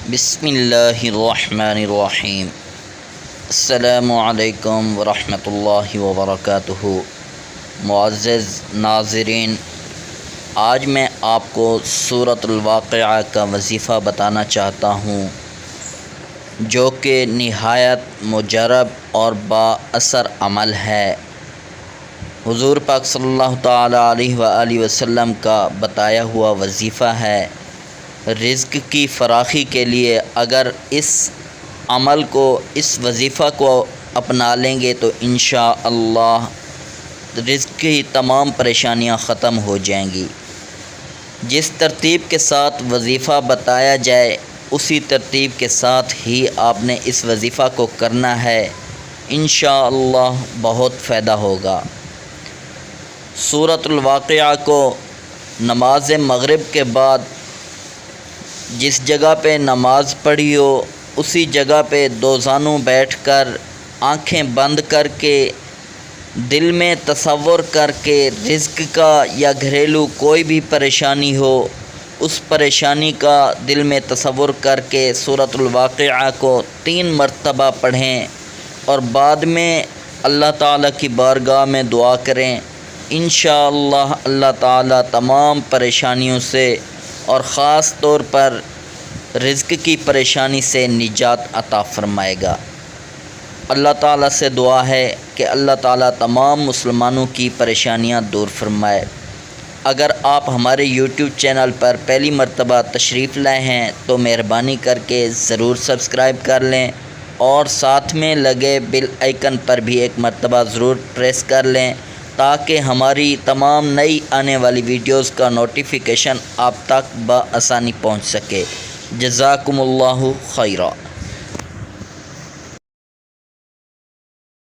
بسم اللہ الرحمن الرحیم۔ السلام علیکم ورحمۃ اللہ وبرکاتہ۔ معزز ناظرین، آج میں آپ کو سورۃ الواقعہ کا وظیفہ بتانا چاہتا ہوں، جو کہ نہایت مجرب اور با اثر عمل ہے۔ حضور پاک صلی اللہ تعالیٰ علیہ وآلہ وسلم کا بتایا ہوا وظیفہ ہے۔ رزق کی فراخی کے لیے اگر اس عمل کو، اس وظیفہ کو اپنا لیں گے تو انشاءاللہ رزق کی تمام پریشانیاں ختم ہو جائیں گی۔ جس ترتیب کے ساتھ وظیفہ بتایا جائے اسی ترتیب کے ساتھ ہی آپ نے اس وظیفہ کو کرنا ہے، انشاءاللہ بہت فائدہ ہوگا۔ سورۃ الواقعہ کو نماز مغرب کے بعد جس جگہ پہ نماز پڑھی ہو اسی جگہ پہ دو زانوں بیٹھ کر، آنکھیں بند کر کے، دل میں تصور کر کے رزق کا یا گھریلو کوئی بھی پریشانی ہو اس پریشانی کا دل میں تصور کر کے سورۃ الواقعہ کو 3 مرتبہ پڑھیں اور بعد میں اللہ تعالیٰ کی بارگاہ میں دعا کریں۔ انشاءاللہ اللہ تعالیٰ تمام پریشانیوں سے اور خاص طور پر رزق کی پریشانی سے نجات عطا فرمائے گا۔ اللہ تعالیٰ سے دعا ہے کہ اللہ تعالیٰ تمام مسلمانوں کی پریشانیاں دور فرمائے۔ اگر آپ ہمارے یوٹیوب چینل پر پہلی مرتبہ تشریف لائے ہیں تو مہربانی کر کے ضرور سبسکرائب کر لیں اور ساتھ میں لگے بیل آئیکن پر بھی ایک مرتبہ ضرور پریس کر لیں تاکہ ہماری تمام نئی آنے والی ویڈیوز کا نوٹیفیکیشن آپ تک بآسانی پہنچ سکے۔ جزاکم اللہ خیرا۔